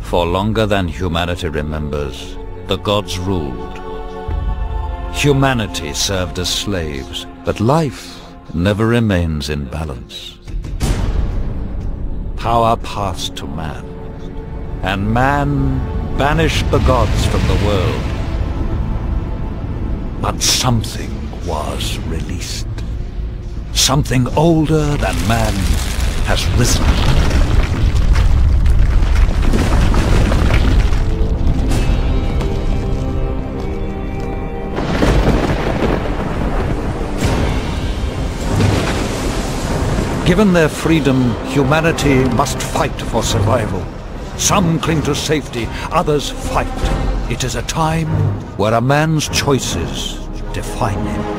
For longer than humanity remembers, the gods ruled. Humanity served as slaves, but life never remains in balance. Power passed to man, and man banished the gods from the world. But something was released. Something older than man has risen. Given their freedom, humanity must fight for survival. Some cling to safety, others fight. It is a time where a man's choices define him.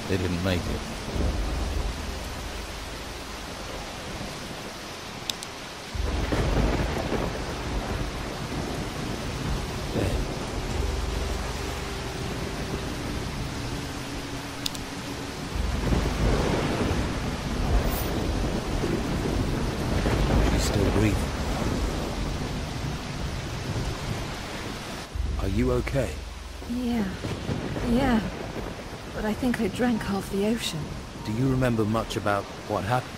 They didn't make it. She's still breathing. Are you okay? Yeah. But I think I drank half the ocean. Do you remember much about what happened?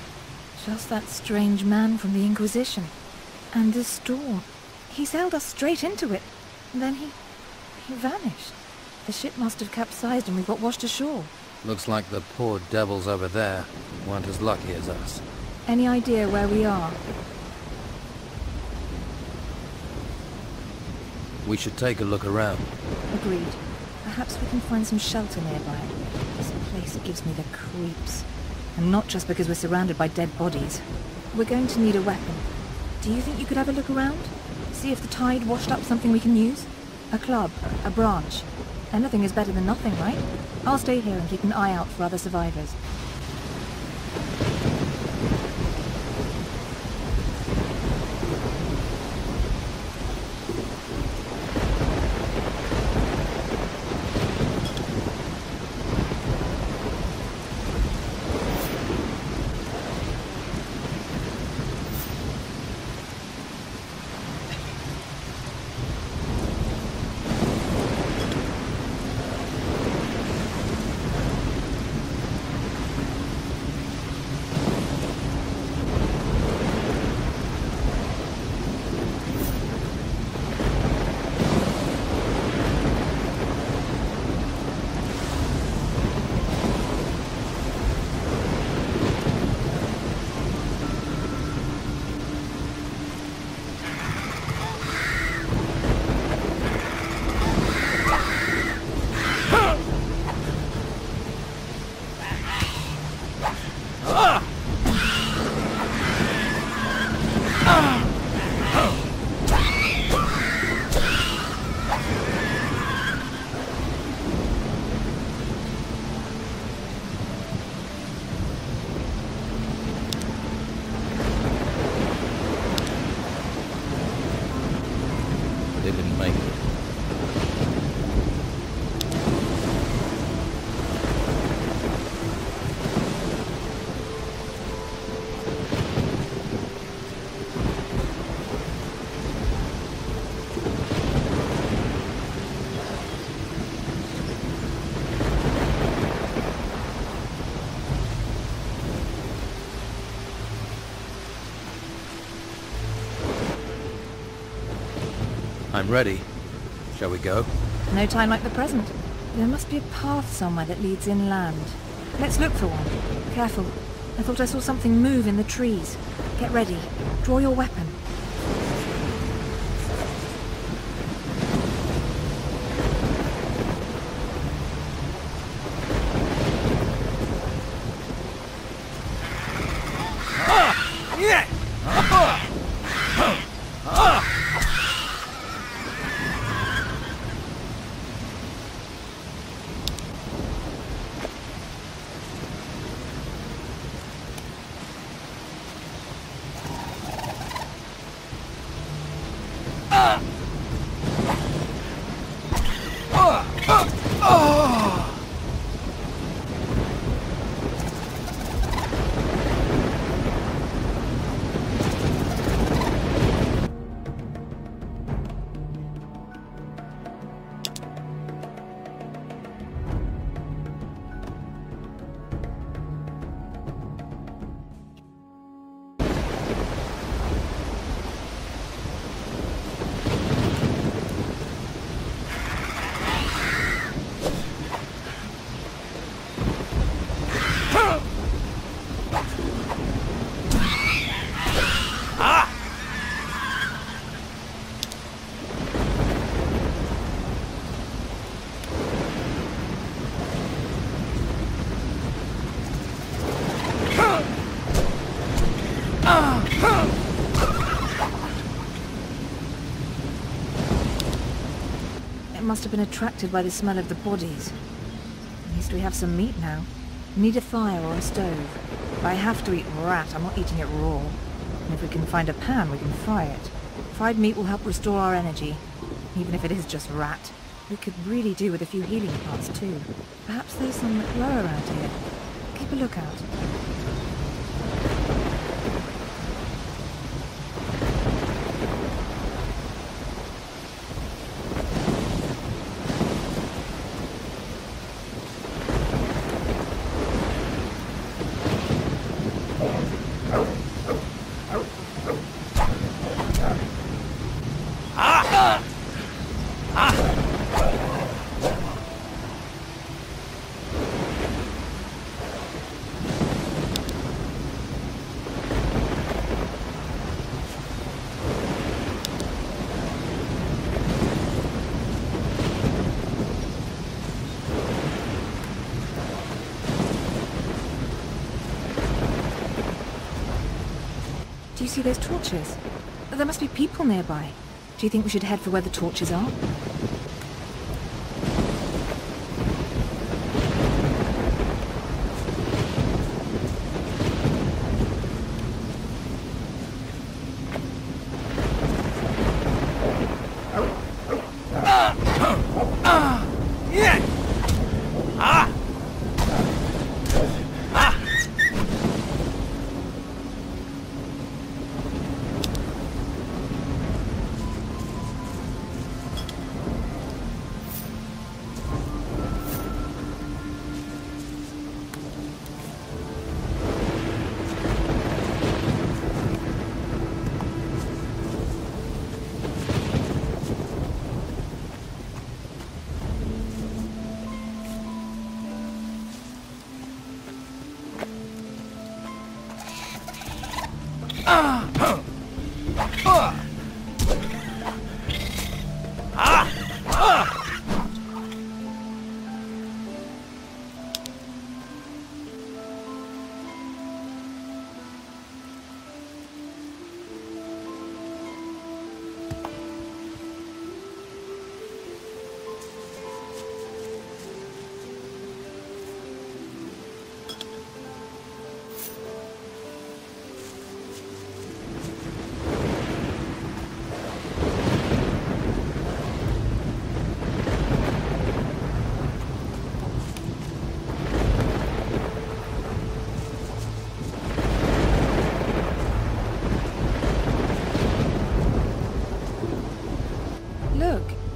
Just that strange man from the Inquisition. And this storm. He sailed us straight into it. And then he vanished. The ship must have capsized and we got washed ashore. Looks like the poor devils over there weren't as lucky as us. Any idea where we are? We should take a look around. Agreed. Perhaps we can find some shelter nearby. This place gives me the creeps. And not just because we're surrounded by dead bodies. We're going to need a weapon. Do you think you could have a look around? See if the tide washed up something we can use? A club, a branch. Anything is better than nothing, right? I'll stay here and keep an eye out for other survivors. ready. Shall we go? No time like the present. There must be a path somewhere that leads inland. Let's look for one. Careful. I thought I saw something move in the trees. Get ready. Draw your weapon. It must have been attracted by the smell of the bodies. At least we have some meat now. Need a fire or a stove. If I have to eat rat, I'm not eating it raw. And if we can find a pan, we can fry it. Fried meat will help restore our energy, even if it is just rat. We could really do with a few healing plants too. Perhaps there's some that grow around here. Keep a lookout. Do you see those torches? There must be people nearby. Do you think we should head for where the torches are?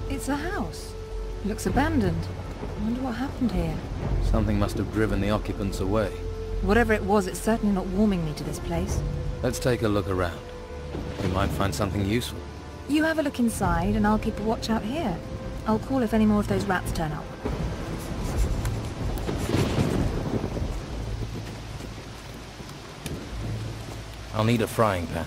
It's a house. It looks abandoned. I wonder what happened here. Something must have driven the occupants away. Whatever it was, it's certainly not warming me to this place. Let's take a look around. We might find something useful. You have a look inside, and I'll keep a watch out here. I'll call if any more of those rats turn up. I'll need a frying pan.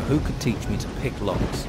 Who could teach me to pick locks?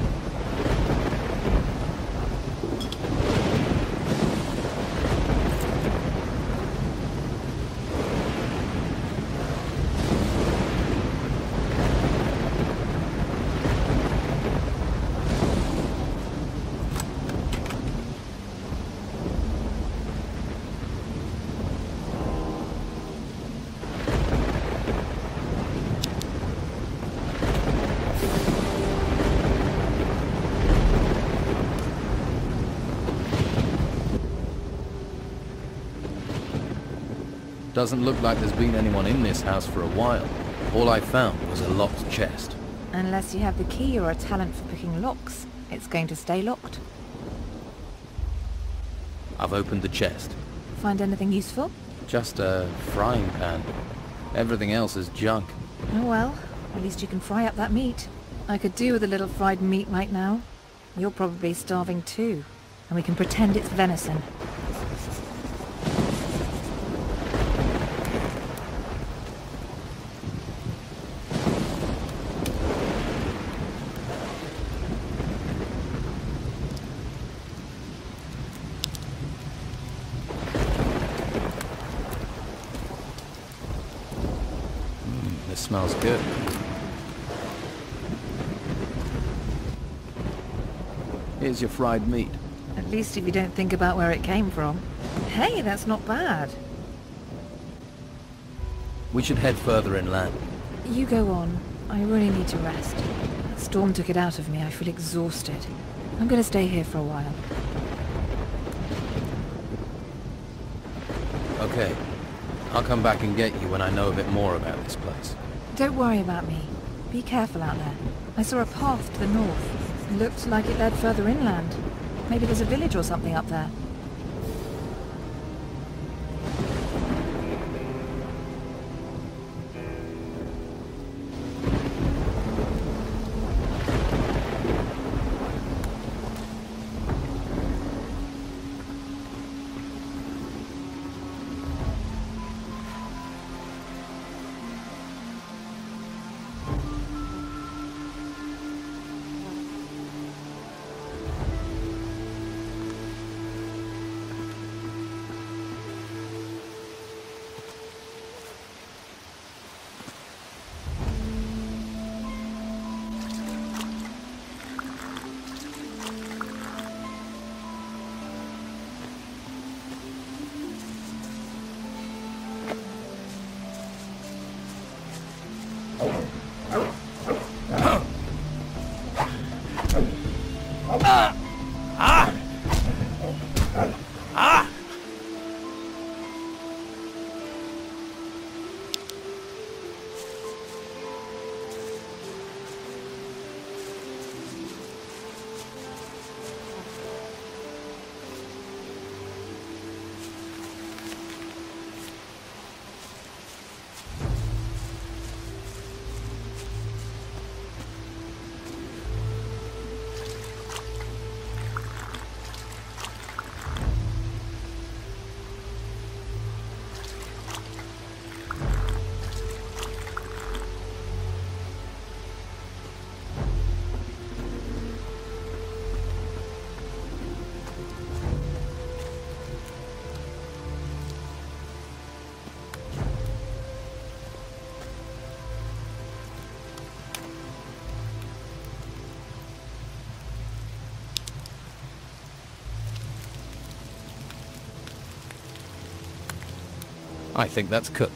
Doesn't look like there's been anyone in this house for a while. All I found was a locked chest. Unless you have the key or a talent for picking locks, it's going to stay locked. I've opened the chest. Find anything useful? Just a frying pan. Everything else is junk. Oh well, at least you can fry up that meat. I could do with a little fried meat right now. You're probably starving too, and we can pretend it's venison. This smells good. Here's your fried meat. At least if you don't think about where it came from. Hey, that's not bad. We should head further inland. You go on. I really need to rest. That storm took it out of me. I feel exhausted. I'm gonna stay here for a while. Okay. I'll come back and get you when I know a bit more about this place. Don't worry about me. Be careful out there. I saw a path to the north. It looked like it led further inland. Maybe there's a village or something up there. I think that's cooked.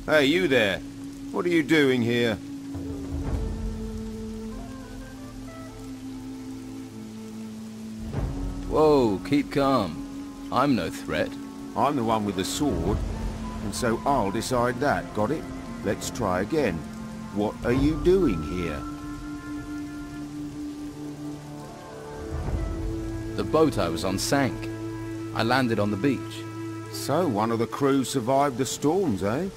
Hey, you there. What are you doing here? Whoa, keep calm. I'm no threat. I'm the one with the sword, and so I'll decide that, got it? Let's try again. What are you doing here? The boat I was on sank. I landed on the beach. So one of the crew survived the storms, eh?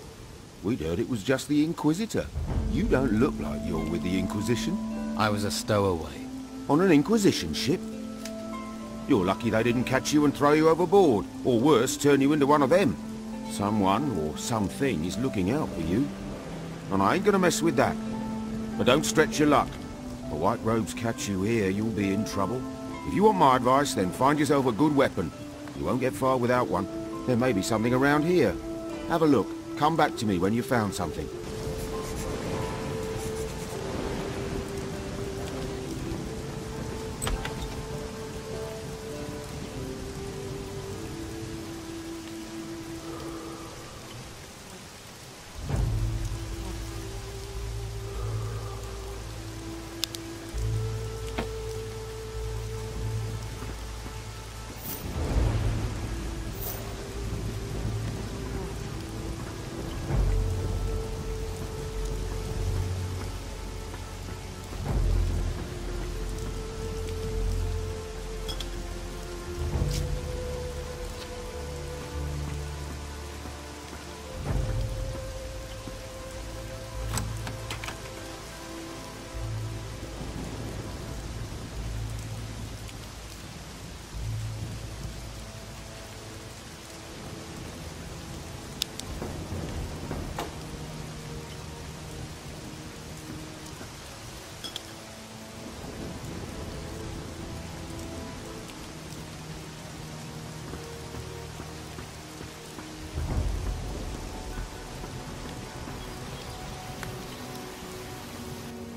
We'd heard it was just the Inquisitor. You don't look like you're with the Inquisition. I was a stowaway. On an Inquisition ship? You're lucky they didn't catch you and throw you overboard, or worse, turn you into one of them. Someone or something is looking out for you. And I ain't gonna mess with that. But don't stretch your luck. If the White Robes catch you here, you'll be in trouble. If you want my advice, then find yourself a good weapon. You won't get far without one. There may be something around here. Have a look. Come back to me when you've found something.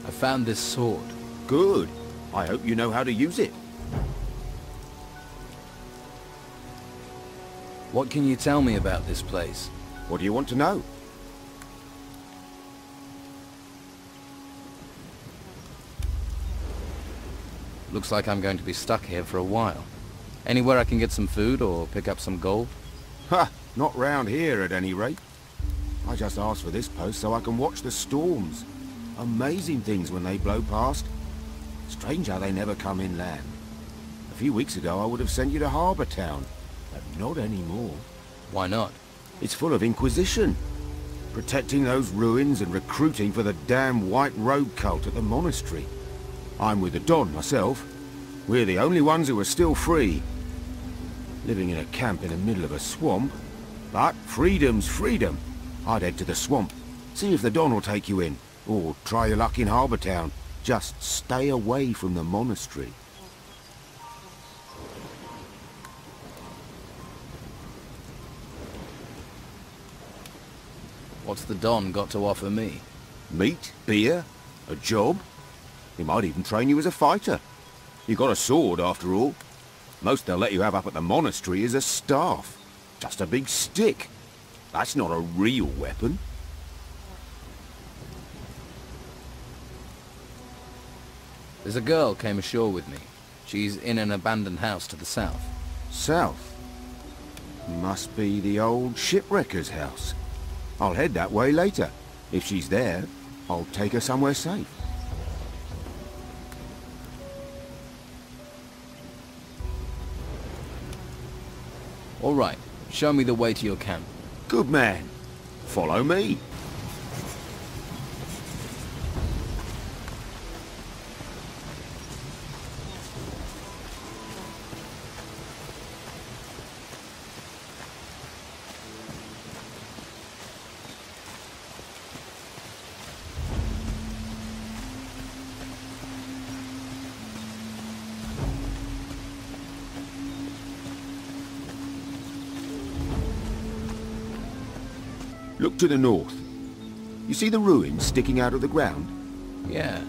I found this sword. Good. I hope you know how to use it. What can you tell me about this place? What do you want to know? Looks like I'm going to be stuck here for a while. Anywhere I can get some food or pick up some gold? Ha! Not round here at any rate. I just asked for this post so I can watch the storms. Amazing things when they blow past. Strange how they never come inland. A few weeks ago I would have sent you to Harbour Town, but not anymore. Why not? It's full of Inquisition. Protecting those ruins and recruiting for the damn White Robe cult at the monastery. I'm with the Don myself. We're the only ones who are still free. Living in a camp in the middle of a swamp. But freedom's freedom. I'd head to the swamp. See if the Don will take you in. Or try your luck in Harbour Town. Just stay away from the monastery. What's the Don got to offer me? Meat, beer, a job. He might even train you as a fighter. You got a sword after all. Most they'll let you have up at the monastery is a staff. Just a big stick. That's not a real weapon. There's a girl came ashore with me. She's in an abandoned house to the south. South? Must be the old shipwrecker's house. I'll head that way later. If she's there, I'll take her somewhere safe. All right, show me the way to your camp. Good man. Follow me. Look to the north. You see the ruins sticking out of the ground? Yeah,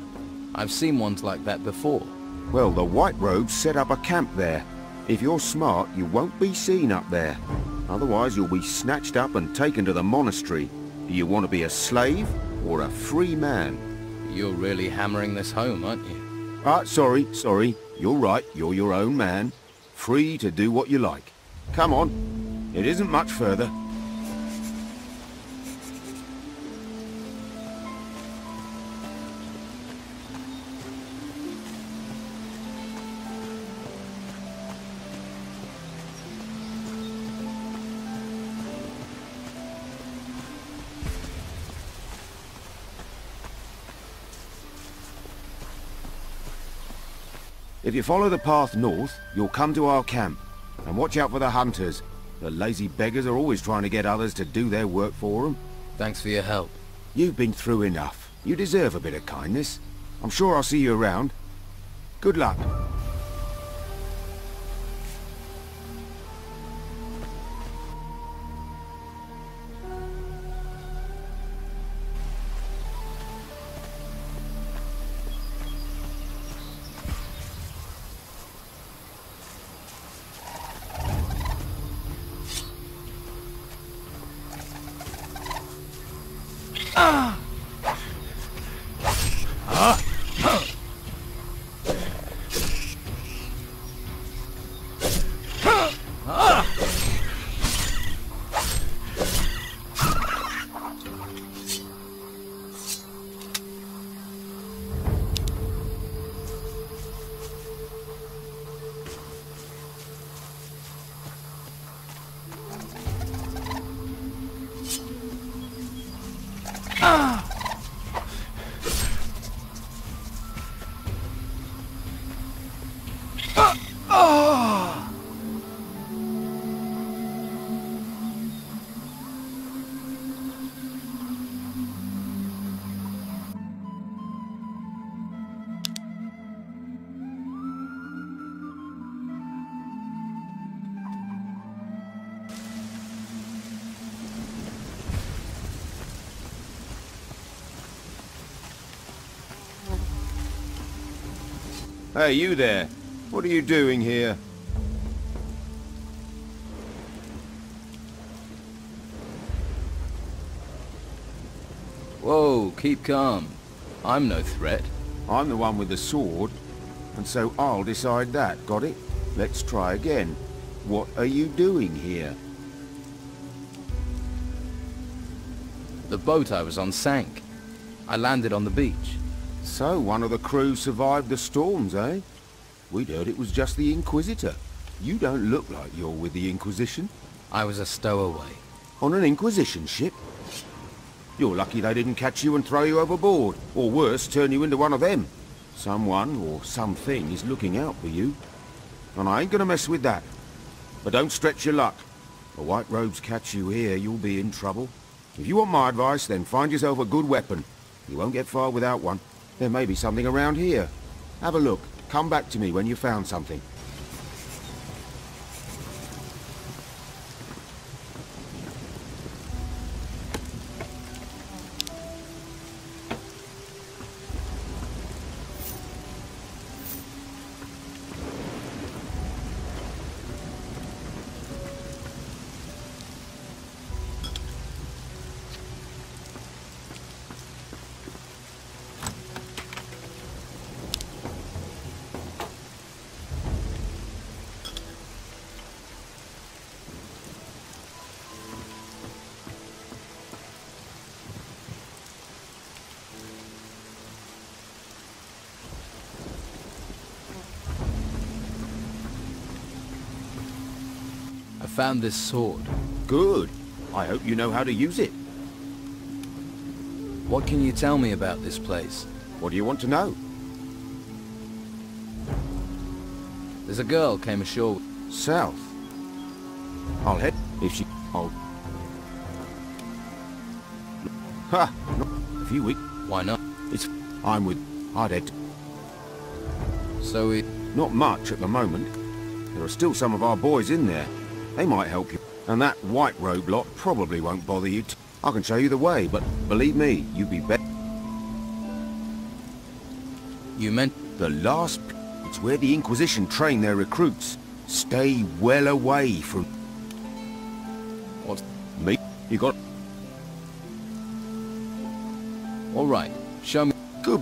I've seen ones like that before. Well, the White Robes set up a camp there. If you're smart, you won't be seen up there. Otherwise, you'll be snatched up and taken to the monastery. Do you want to be a slave or a free man? You're really hammering this home, aren't you? Sorry. You're right, you're your own man. Free to do what you like. Come on. It isn't much further. If you follow the path north, you'll come to our camp. And watch out for the hunters. The lazy beggars are always trying to get others to do their work for them. Thanks for your help. You've been through enough. You deserve a bit of kindness. I'm sure I'll see you around. Good luck. Hey, you there. What are you doing here? Whoa, keep calm. I'm no threat. I'm the one with the sword, and so I'll decide that, got it? Let's try again. What are you doing here? The boat I was on sank. I landed on the beach. So, one of the crew survived the storms, eh? We'd heard it was just the Inquisitor. You don't look like you're with the Inquisition. I was a stowaway. On an Inquisition ship? You're lucky they didn't catch you and throw you overboard, or worse, turn you into one of them. Someone, or something, is looking out for you. And I ain't gonna mess with that. But don't stretch your luck. The White Robes catch you here, you'll be in trouble. If you want my advice, then find yourself a good weapon. You won't get far without one. There may be something around here. Have a look. Come back to me when you've found something. I found this sword. Good. I hope you know how to use it. What can you tell me about this place? What do you want to know? There's a girl came ashore. South. I'll head if she... Oh. Ha! Not a few weeks. Why not? It's... I'm with... I'd head... So we... Not much at the moment. There are still some of our boys in there. They might help you. And that white robe lot probably won't bother you. I can show you the way, but believe me, you'd be better. You meant... The last... It's where the Inquisition train their recruits. Stay well away from... What? Me? You got... All right, show me. Good.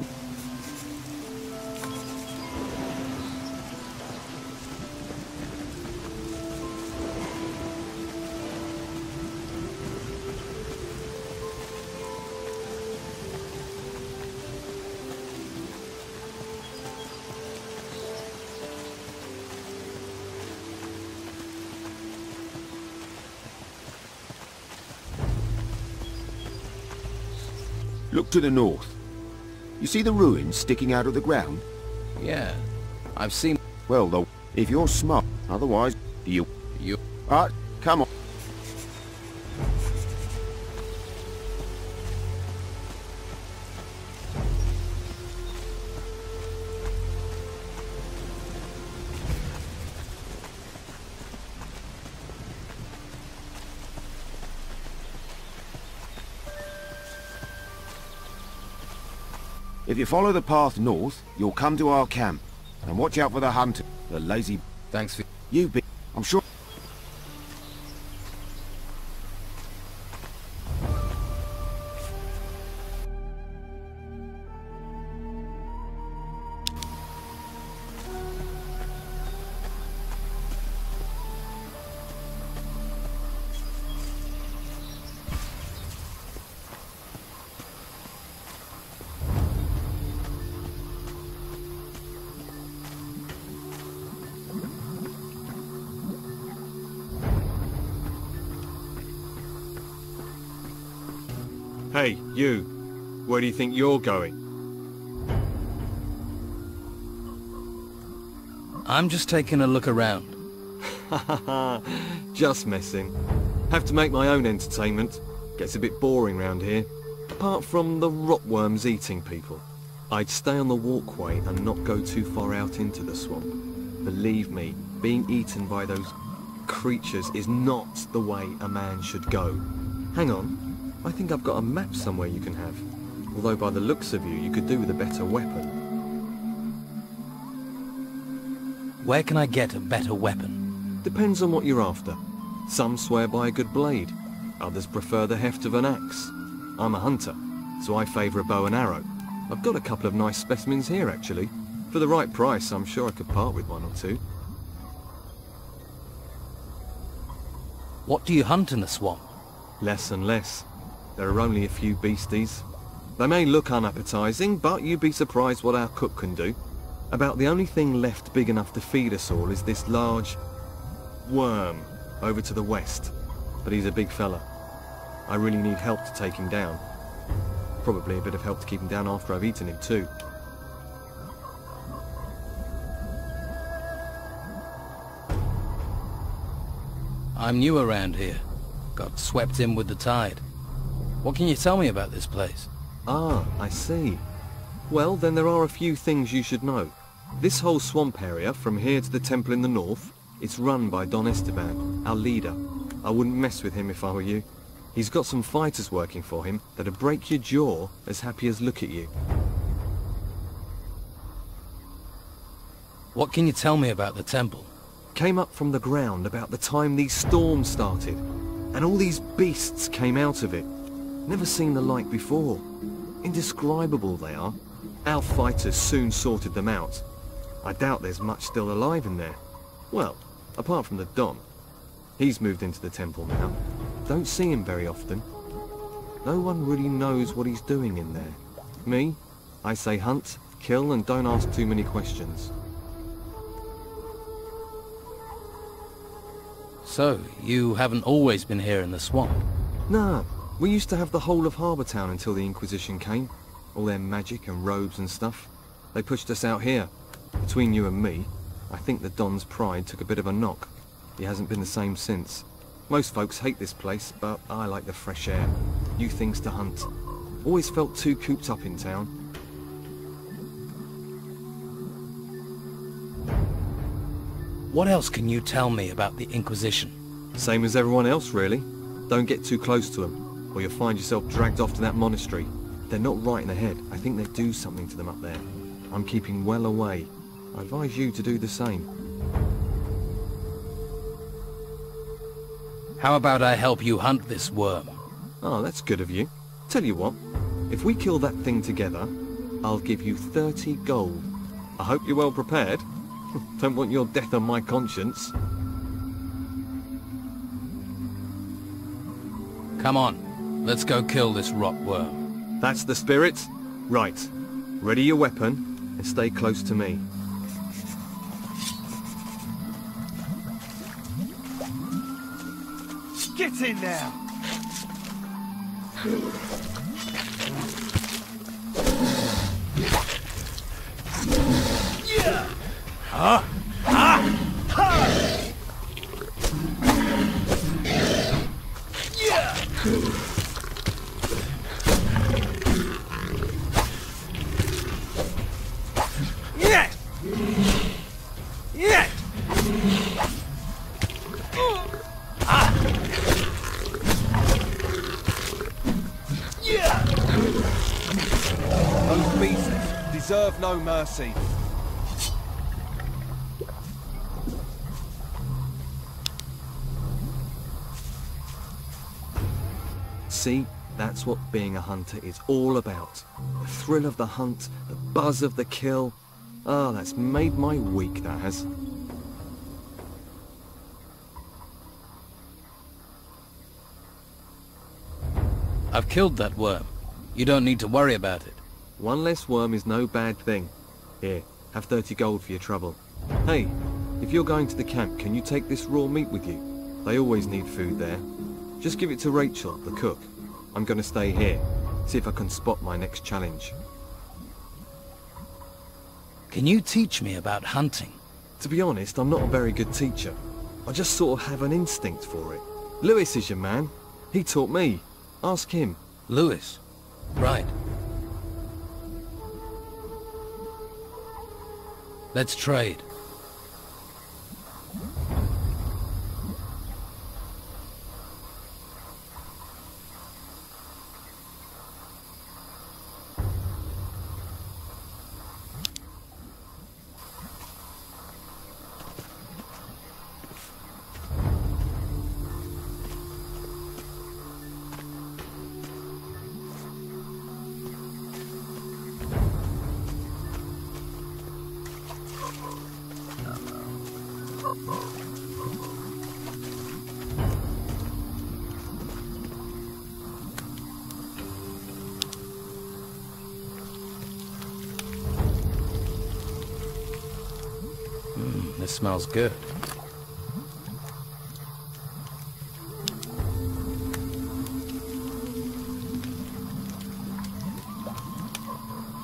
Look to the north. You see the ruins sticking out of the ground? Yeah, I've seen... Well, though, if you're smart, otherwise, you... You... Come on. If you follow the path north, you'll come to our camp. And watch out for the hunter, the lazy... Thanks for... You be... I'm sure... Hey, you. Where do you think you're going? I'm just taking a look around. Just messing. Have to make my own entertainment. Gets a bit boring round here. Apart from the rotworms eating people. I'd stay on the walkway and not go too far out into the swamp. Believe me, being eaten by those creatures is not the way a man should go. Hang on. I think I've got a map somewhere you can have. Although by the looks of you, you could do with a better weapon. Where can I get a better weapon? Depends on what you're after. Some swear by a good blade. Others prefer the heft of an axe. I'm a hunter, so I favour a bow and arrow. I've got a couple of nice specimens here, actually. For the right price, I'm sure I could part with one or two. What do you hunt in the swamp? Less and less. There are only a few beasties. They may look unappetizing, but you'd be surprised what our cook can do. About the only thing left big enough to feed us all is this large worm over to the west. But he's a big fella. I really need help to take him down. Probably a bit of help to keep him down after I've eaten him too. I'm new around here. Got swept in with the tide. What can you tell me about this place? Ah, I see. Well, then there are a few things you should know. This whole swamp area, from here to the temple in the north, it's run by Don Esteban, our leader. I wouldn't mess with him if I were you. He's got some fighters working for him that'll break your jaw as happy as look at you. What can you tell me about the temple? Came up from the ground about the time these storms started, and all these beasts came out of it. Never seen the like before. Indescribable they are. Our fighters soon sorted them out. I doubt there's much still alive in there. Well, apart from the Don. He's moved into the temple now. Don't see him very often. No one really knows what he's doing in there. Me? I say hunt, kill, and don't ask too many questions. So, you haven't always been here in the swamp? Nah, we used to have the whole of Harbour Town until the Inquisition came. All their magic and robes and stuff. They pushed us out here. Between you and me, I think the Don's pride took a bit of a knock. He hasn't been the same since. Most folks hate this place, but I like the fresh air. New things to hunt. Always felt too cooped up in town. What else can you tell me about the Inquisition? Same as everyone else, really. Don't get too close to them, or you'll find yourself dragged off to that monastery. They're not right in the head. I think they do something to them up there. I'm keeping well away. I advise you to do the same. How about I help you hunt this worm? Oh, that's good of you. Tell you what, If we kill that thing together, I'll give you 30 gold. I hope you're well prepared. Don't want your death on my conscience. Come on, let's go kill this rot worm. That's the spirit? Right. Ready your weapon and stay close to me. Get in there! Yeah! Huh? Ah! Ha! Yeah! Yeah! Yeah! Those beasts deserve no mercy. See, that's what being a hunter is all about. The thrill of the hunt, the buzz of the kill. Ah, that's made my week, that has. I've killed that worm. You don't need to worry about it. One less worm is no bad thing. Here, have 30 gold for your trouble. Hey, if you're going to the camp, can you take this raw meat with you? They always need food there. Just give it to Rachel, the cook. I'm going to stay here, see if I can spot my next challenge. Can you teach me about hunting? To be honest, I'm not a very good teacher. I just sort of have an instinct for it. Lewis is your man. He taught me. Ask him. Lewis. Right. Let's trade. This smells good.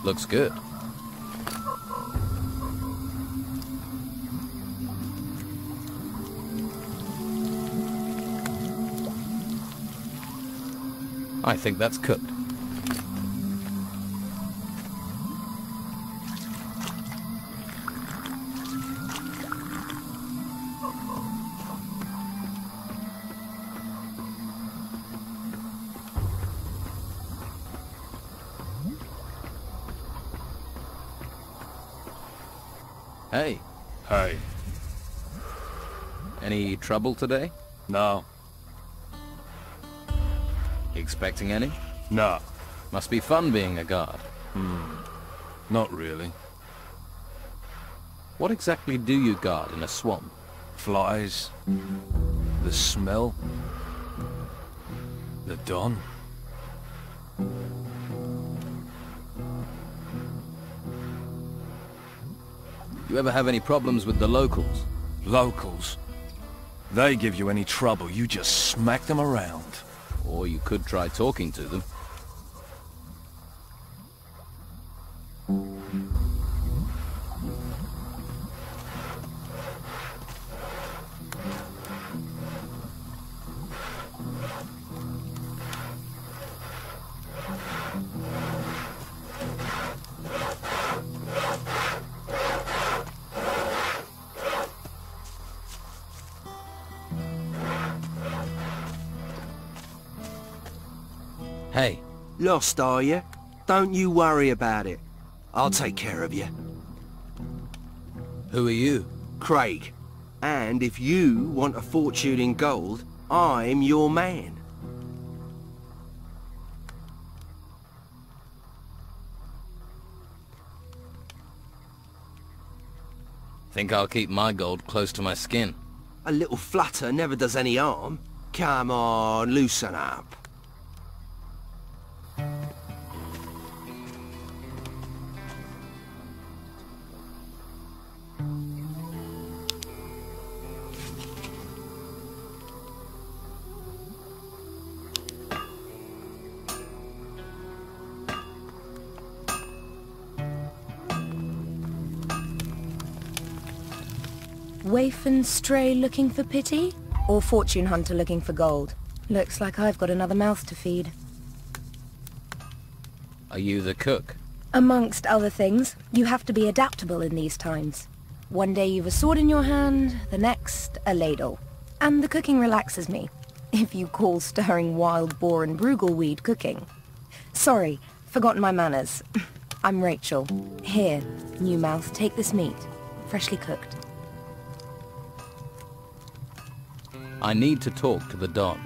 Looks good. I think that's cooked. Hey. Hey. Any trouble today? No. Expecting any? No. Must be fun being a guard. Not really. What exactly do you guard in a swamp? Flies. The smell. The dawn. You ever have any problems with the locals? Locals. They give you any trouble, you just smack them around. Or you could try talking to them. Hey. Lost, are you? Don't you worry about it. I'll take care of you. Who are you? Craig. And if you want a fortune in gold, I'm your man. Think I'll keep my gold close to my skin. A little flutter never does any harm. Come on, loosen up. Waif and stray looking for pity? Or fortune hunter looking for gold? Looks like I've got another mouth to feed. Are you the cook? Amongst other things, you have to be adaptable in these times. One day you've a sword in your hand, the next, a ladle. And the cooking relaxes me, if you call stirring wild boar and bruggelweed cooking. Sorry, forgotten my manners. I'm Rachel. Here, new mouth, take this meat. Freshly cooked. I need to talk to the Don.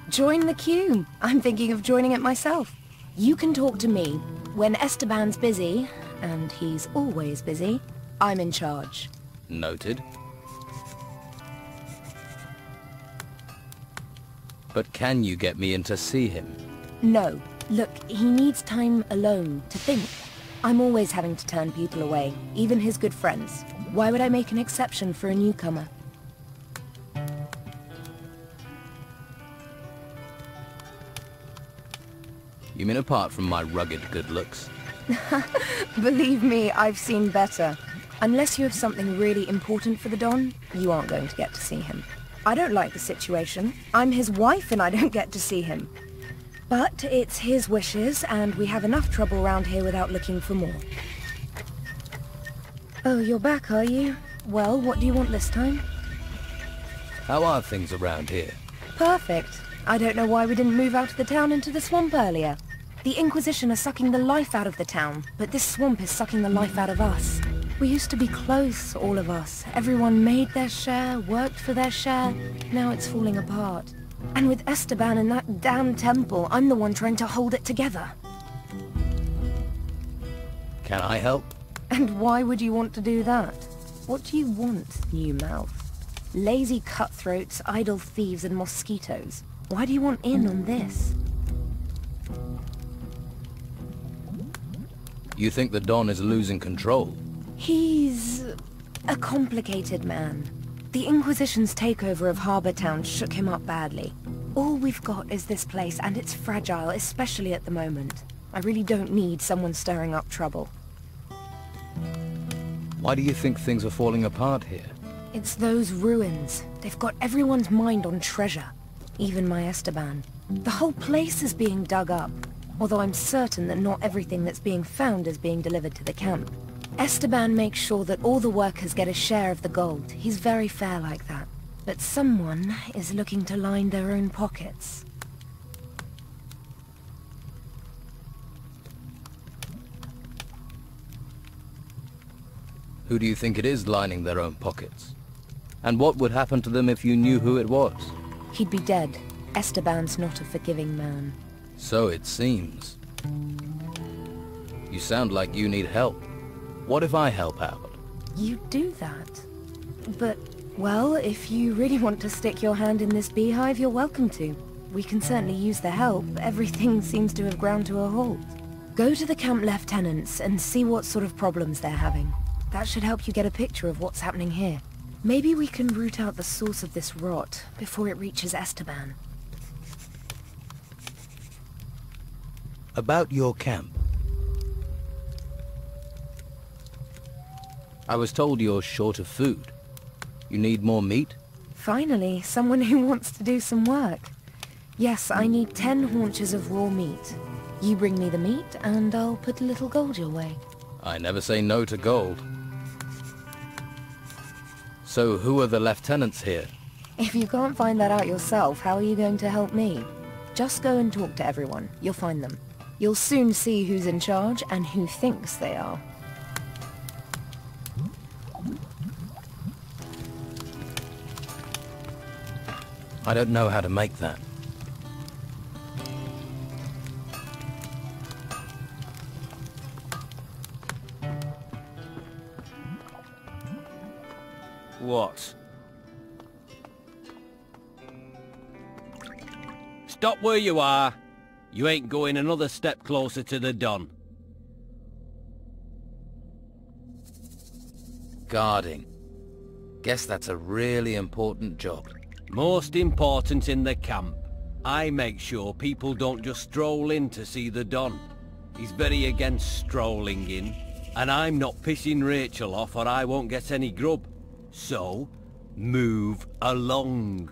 Join the queue. I'm thinking of joining it myself. You can talk to me. When Esteban's busy, and he's always busy, I'm in charge. Noted. But can you get me in to see him? No. Look, he needs time alone to think. I'm always having to turn people away, even his good friends. Why would I make an exception for a newcomer? You mean apart from my rugged good looks? Believe me, I've seen better. Unless you have something really important for the Don, you aren't going to get to see him. I don't like the situation. I'm his wife and I don't get to see him. But it's his wishes, and we have enough trouble around here without looking for more. Oh, you're back, are you? Well, what do you want this time? How are things around here? Perfect. I don't know why we didn't move out of the town into the swamp earlier. The Inquisition are sucking the life out of the town, but this swamp is sucking the life out of us. We used to be close, all of us. Everyone made their share, worked for their share. Now it's falling apart. And with Esteban in that damn temple, I'm the one trying to hold it together. Can I help? And why would you want to do that? What do you want, new mouth? Lazy cutthroats, idle thieves, and mosquitoes. Why do you want in on this? You think the Don is losing control? He's a complicated man. The Inquisition's takeover of Harbour Town shook him up badly. All we've got is this place, and it's fragile, especially at the moment. I really don't need someone stirring up trouble. Why do you think things are falling apart here? It's those ruins. They've got everyone's mind on treasure. Even my Esteban. The whole place is being dug up. Although I'm certain that not everything that's being found is being delivered to the camp. Esteban makes sure that all the workers get a share of the gold. He's very fair like that. But someone is looking to line their own pockets. Who do you think it is lining their own pockets? And what would happen to them if you knew who it was? He'd be dead. Esteban's not a forgiving man. So it seems. You sound like you need help. What if I help out? You do that. But, well, if you really want to stick your hand in this beehive, you're welcome to. We can certainly use the help. Everything seems to have ground to a halt. Go to the camp lieutenants and see what sort of problems they're having. That should help you get a picture of what's happening here. Maybe we can root out the source of this rot before it reaches Esteban. About your camp. I was told you're short of food. You need more meat? Finally, someone who wants to do some work. Yes, I need 10 haunches of raw meat. You bring me the meat, and I'll put a little gold your way. I never say no to gold. So who are the lieutenants here? If you can't find that out yourself, how are you going to help me? Just go and talk to everyone. You'll find them. You'll soon see who's in charge and who thinks they are. I don't know how to make that. what? Stop where you are. You ain't going another step closer to the Don. Guarding. Guess that's a really important job. Most important in the camp. I make sure people don't just stroll in to see the Don. He's very against strolling in, and I'm not pissing Rachel off or I won't get any grub. So, move along.